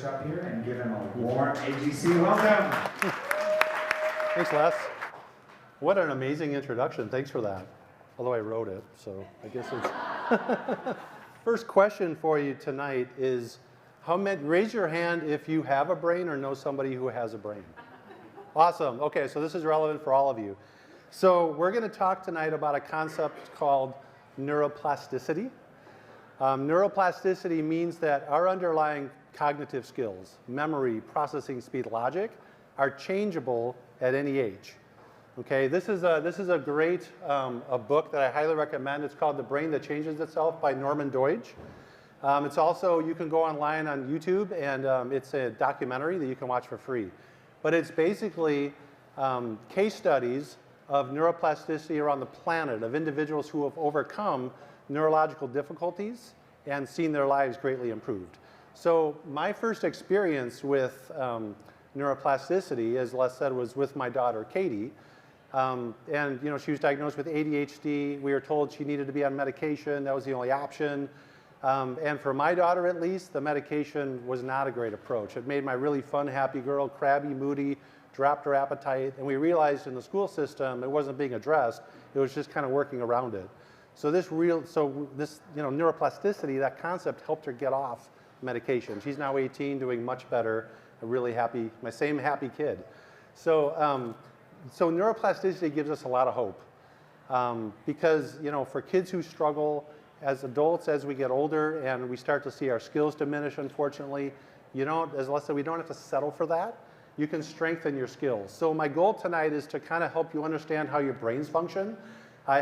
Rich up here and give him a warm AGC welcome. Thanks, Les. What an amazing introduction. Thanks for that. Although I wrote it, so I guess it's... First question for you tonight is, raise your hand if you have a brain or know somebody who has a brain. Awesome. Okay, so this is relevant for all of you. So we're going to talk tonight about a concept called neuroplasticity. Neuroplasticity means that our underlying cognitive skills, memory, processing speed, logic, are changeable at any age. Okay, this is a great a book that I highly recommend. It's called The Brain That Changes Itself by Norman Doidge. It's also, you can go online on YouTube, and it's a documentary that you can watch for free. But it's basically case studies of neuroplasticity around the planet, of individuals who have overcome neurological difficulties and seen their lives greatly improved. So my first experience with neuroplasticity, as Les said, was with my daughter, Catie. And she was diagnosed with ADHD. We were told she needed to be on medication. That was the only option. And for my daughter, at least, the medication was not a great approach. It made my really fun, happy girl crabby, moody, dropped her appetite. And we realized in the school system it wasn't being addressed. It was just kind of working around it. So this neuroplasticity, that concept, helped her get off medication. She's now 18, doing much better. A really happy, my same happy kid. So neuroplasticity gives us a lot of hope because, for kids who struggle as adults, as we get older and we start to see our skills diminish, unfortunately, as Les said, we don't have to settle for that. You can strengthen your skills. So my goal tonight is to kind of help you understand how your brains function. I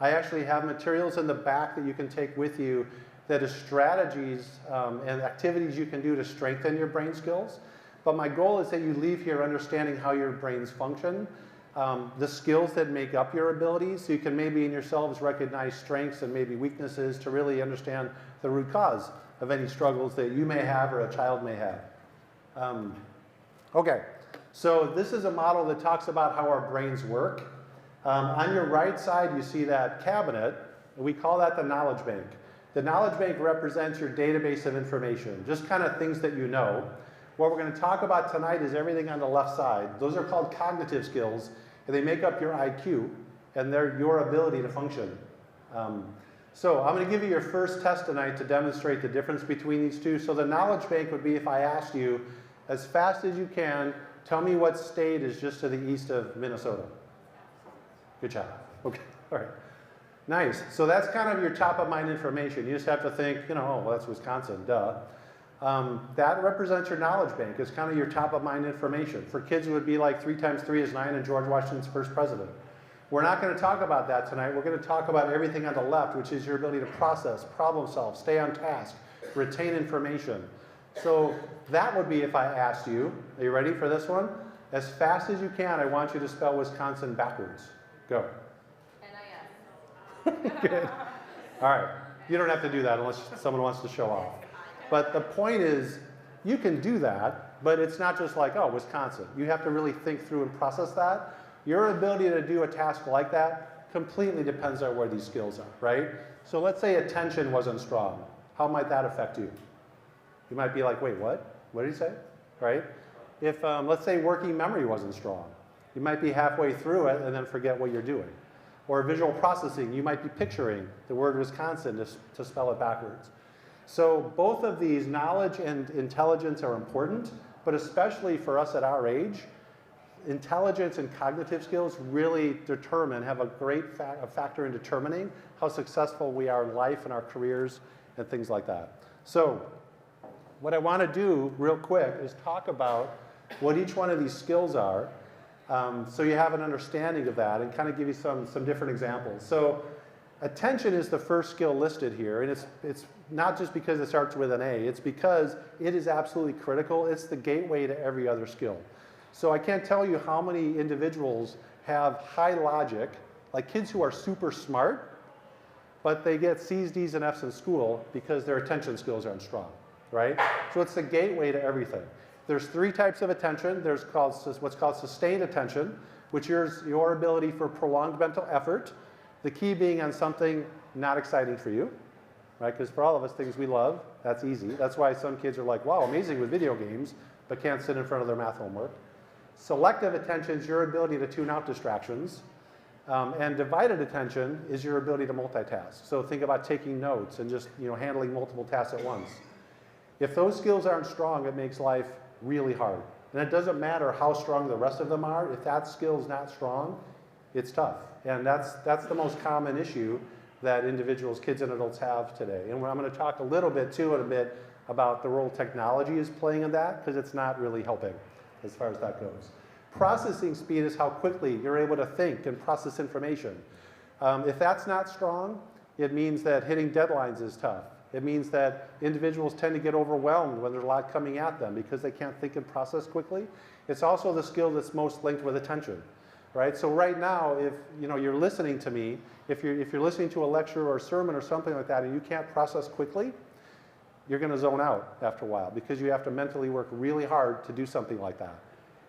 actually have materials in the back that you can take with you that is strategies and activities you can do to strengthen your brain skills. But my goal is that you leave here understanding how your brains function, the skills that make up your abilities, so you can maybe in yourselves recognize strengths and maybe weaknesses to really understand the root cause of any struggles that you may have or a child may have. Okay, so this is a model that talks about how our brains work. On your right side, you see that cabinet. We call that the knowledge bank. The knowledge bank represents your database of information, just kind of things that you know. What we're going to talk about tonight is everything on the left side. Those are called cognitive skills, and they make up your IQ, and they're your ability to function. So I'm going to give you your first test tonight to demonstrate the difference between these two. So the knowledge bank would be if I asked you, as fast as you can, tell me what state is just to the east of Minnesota. Good job. Okay, all right. Nice. So that's kind of your top of mind information. You just have to think, oh, well, that's Wisconsin, duh. That represents your knowledge bank. It's kind of your top of mind information. For kids, it would be like 3 times 3 is 9 and George Washington's first president. We're not going to talk about that tonight. We're going to talk about everything on the left, which is your ability to process, problem solve, stay on task, retain information. So that would be if I asked you, are you ready for this one? As fast as you can, I want you to spell Wisconsin backwards. Go. N-I-S. Good. All right. You don't have to do that unless someone wants to show off. But the point is, you can do that, but it's not just like, oh, Wisconsin. You have to really think through and process that. Your ability to do a task like that completely depends on where these skills are, right? So let's say attention wasn't strong. How might that affect you? You might be like, wait, what? What did he say? Right? If, let's say working memory wasn't strong. You might be halfway through it and then forget what you're doing. Or visual processing, you might be picturing the word Wisconsin to spell it backwards. So both of these, knowledge and intelligence, are important, but especially for us at our age, intelligence and cognitive skills really have a great factor in determining how successful we are in life and our careers and things like that. So what I want to do real quick is talk about what each one of these skills are, so you have an understanding of that and kind of give you some different examples. So attention is the first skill listed here, and it's not just because it starts with an A, it's because it is absolutely critical. It's the gateway to every other skill. So I can't tell you how many individuals have high logic, like kids who are super smart, but they get C's, D's, and F's in school because their attention skills aren't strong, right? So it's the gateway to everything. There's 3 types of attention. There's what's called sustained attention, which is your ability for prolonged mental effort, the key being on something not exciting for you. right? Because for all of us, things we love, that's easy. That's why some kids are like, wow, amazing with video games, but can't sit in front of their math homework. Selective attention is your ability to tune out distractions. And divided attention is your ability to multitask. So think about taking notes and just handling multiple tasks at once. If those skills aren't strong, it makes life really hard. And it doesn't matter how strong the rest of them are. If that skill is not strong, it's tough. And that's the most common issue that individuals, kids and adults have today. And I'm going to talk a little bit too in a bit about the role technology is playing in that, because it's not really helping as far as that goes. Processing speed is how quickly you're able to think and process information. If that's not strong, it means that hitting deadlines is tough. It means that individuals tend to get overwhelmed when there's a lot coming at them because they can't think and process quickly. It's also the skill that's most linked with attention, right? So right now, if you're listening to me, if you're listening to a lecture or a sermon or something like that and you can't process quickly, you're going to zone out after a while because you have to mentally work really hard to do something like that.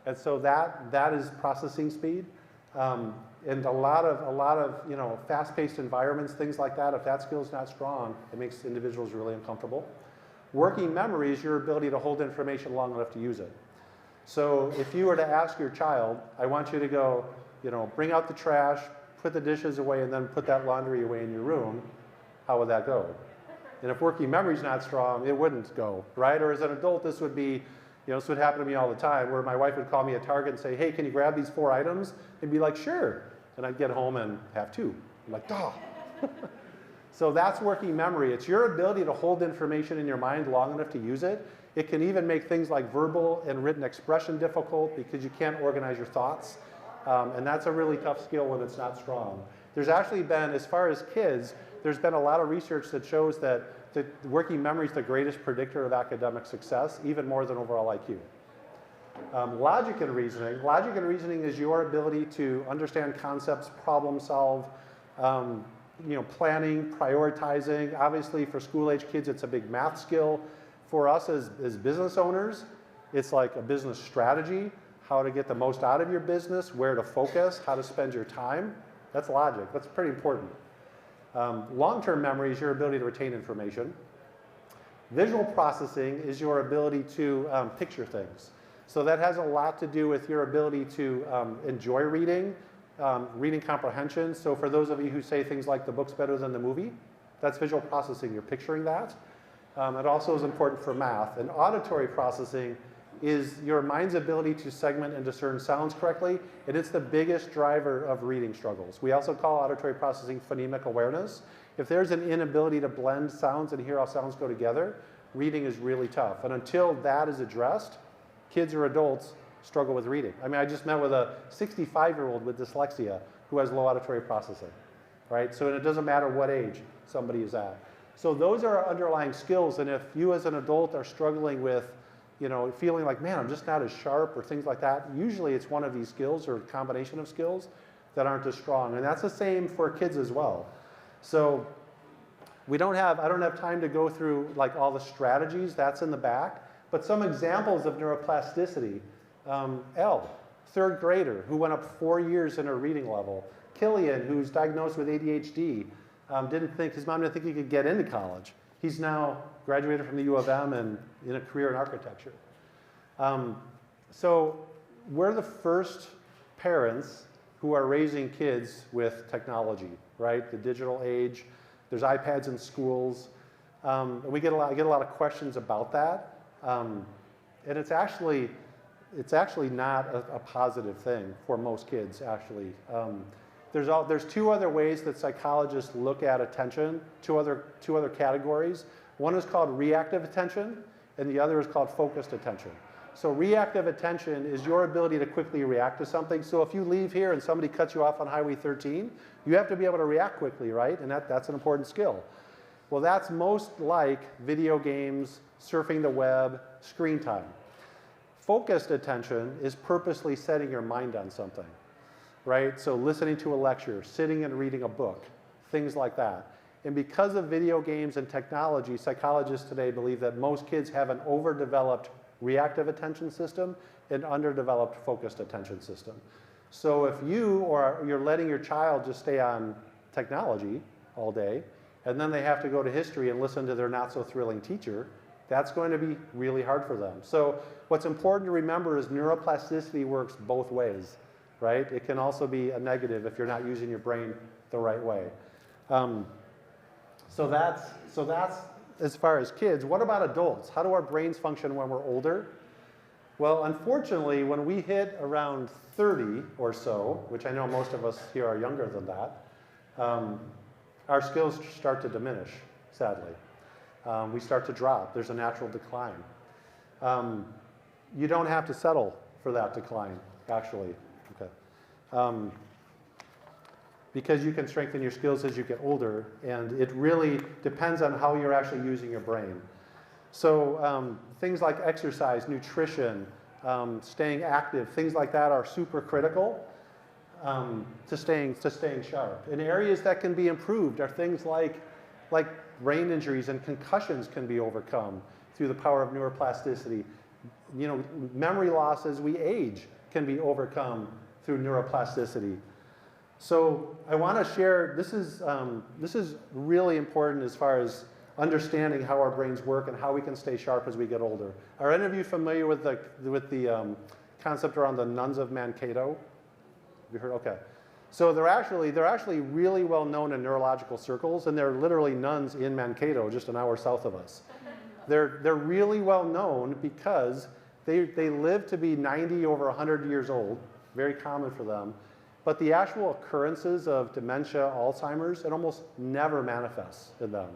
And so that is processing speed. And a lot of fast-paced environments, things like that, if that skill is not strong, it makes individuals really uncomfortable. Working memory is your ability to hold information long enough to use it. So if you were to ask your child, I want you to go, bring out the trash, put the dishes away, and then put that laundry away in your room, how would that go? And if working memory is not strong, it wouldn't go, right? Or as an adult, this would be, this would happen to me all the time, where my wife would call me at Target and say, hey, can you grab these 4 items? And be like, sure. And I'd get home and have 2. I'm like, duh. So that's working memory. It's your ability to hold information in your mind long enough to use it. It can even make things like verbal and written expression difficult because you can't organize your thoughts. And that's a really tough skill when it's not strong. There's actually been, as far as kids, there's been a lot of research that shows that working memory is the greatest predictor of academic success, even more than overall IQ. Logic and reasoning. Logic and reasoning is your ability to understand concepts, problem solve, planning, prioritizing. Obviously, for school-age kids, it's a big math skill. For us as business owners, it's like a business strategy, how to get the most out of your business, where to focus, how to spend your time. That's logic. That's pretty important. Long-term memory is your ability to retain information. Visual processing is your ability to picture things. So that has a lot to do with your ability to enjoy reading, reading comprehension. So for those of you who say things like the book's better than the movie, that's visual processing. You're picturing that. It also is important for math. And auditory processing is your mind's ability to segment and discern sounds correctly, and it's the biggest driver of reading struggles. We also call auditory processing phonemic awareness. If there's an inability to blend sounds and hear how sounds go together, reading is really tough. And until that is addressed, kids or adults struggle with reading. I mean, I just met with a 65-year-old with dyslexia who has low auditory processing, right? So it doesn't matter what age somebody is at. So those are our underlying skills, and if you as an adult are struggling with feeling like, man, I'm just not as sharp or things like that, usually it's one of these skills or a combination of skills that aren't as strong. And that's the same for kids as well. So I don't have time to go through like all the strategies, that's in the back, but some examples of neuroplasticity. Elle, 3rd grader, who went up 4 years in her reading level. Killian, who's diagnosed with ADHD, his mom didn't think he could get into college. He's now graduated from the U of M and in a career in architecture. So we're the first parents who are raising kids with technology, right? The digital age. There's iPads in schools. We get a lot of questions about that. And it's actually not a positive thing for most kids, actually. There's 2 other ways that psychologists look at attention, two other categories. One is called reactive attention, and the other is called focused attention. So reactive attention is your ability to quickly react to something. So if you leave here and somebody cuts you off on Highway 13, you have to be able to react quickly, right? And that's an important skill. Well, that's most like video games, surfing the web, screen time. Focused attention is purposely setting your mind on something, right? So listening to a lecture, sitting and reading a book, things like that. And because of video games and technology, psychologists today believe that most kids have an overdeveloped reactive attention system and underdeveloped focused attention system. So if you're letting your child just stay on technology all day, and then they have to go to history and listen to their not so thrilling teacher, that's going to be really hard for them. So what's important to remember is neuroplasticity works both ways, right? It can also be a negative if you're not using your brain the right way. So that's as far as kids. What about adults? How do our brains function when we're older? Well, unfortunately, when we hit around 30 or so, which I know most of us here are younger than that, our skills start to diminish, sadly. We start to drop. There's a natural decline. You don't have to settle for that decline, actually. Okay. Because you can strengthen your skills as you get older, and it really depends on how you're actually using your brain. So things like exercise, nutrition, staying active, things like that are super critical to staying sharp. And areas that can be improved are things like brain injuries and concussions can be overcome through the power of neuroplasticity. You know, memory loss as we age can be overcome through neuroplasticity. So I want to share, this is really important as far as understanding how our brains work and how we can stay sharp as we get older. Are any of you familiar with the concept around the nuns of Mankato? Have you heard? Okay. So they're actually really well known in neurological circles, and they're literally nuns in Mankato, just an hour south of us. They're really well known because they live to be 90 over 100 years old, very common for them. But the actual occurrences of dementia, Alzheimer's, it almost never manifests in them.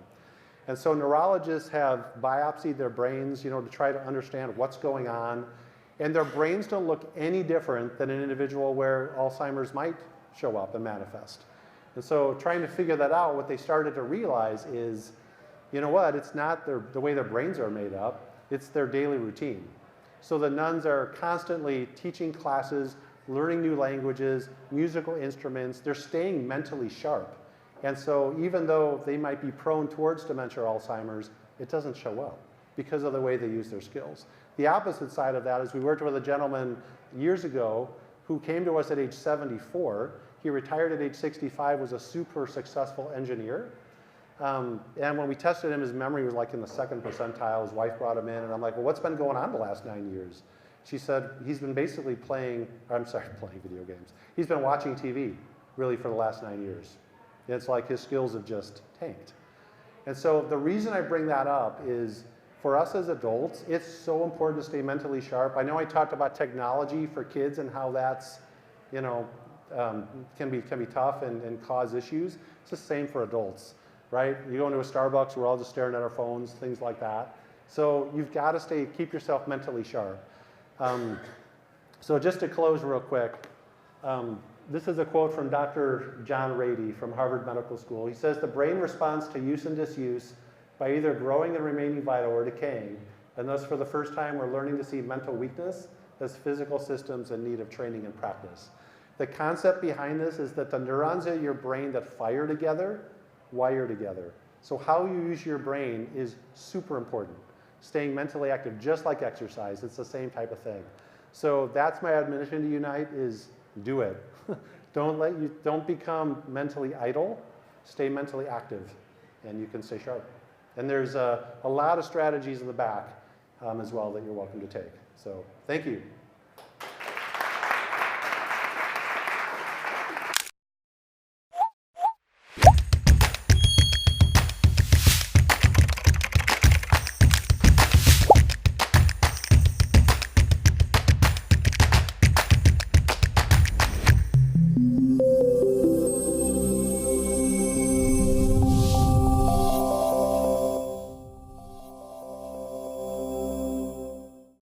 And so neurologists have biopsied their brains, you know, to try to understand what's going on. And their brains don't look any different than an individual where Alzheimer's might show up and manifest. And so trying to figure that out, what they started to realize is, you know what, it's not the way their brains are made up, it's their daily routine. So the nuns are constantly teaching classes, learning new languages, musical instruments. They're staying mentally sharp. And so even though they might be prone towards dementia or Alzheimer's, it doesn't show up because of the way they use their skills. The opposite side of that is we worked with a gentleman years ago who came to us at age 74. He retired at age 65, was a super successful engineer. And when we tested him, his memory was like in the 2nd percentile. His wife brought him in, and I'm like, well, what's been going on the last 9 years? She said he's been basically playing video games. He's been watching TV, really, for the last 9 years. And it's like his skills have just tanked. And so the reason I bring that up is, for us as adults, it's so important to stay mentally sharp. I know I talked about technology for kids and how that's, you know, can be tough and cause issues. It's the same for adults, right? You go into a Starbucks, we're all just staring at our phones, things like that. So you've got to keep yourself mentally sharp. So just to close real quick, this is a quote from Dr. John Rady from Harvard Medical School. He says, "The brain responds to use and disuse by either growing and remaining vital or decaying, and thus for the first time we're learning to see mental weakness as physical systems in need of training and practice." The concept behind this is that the neurons in your brain that fire together, wire together. So how you use your brain is super important. Staying mentally active, just like exercise, it's the same type of thing. So that's my admonition to you tonight is do it. Don't become mentally idle, stay mentally active, and you can stay sharp. And there's a lot of strategies in the back as well that you're welcome to take. So thank you.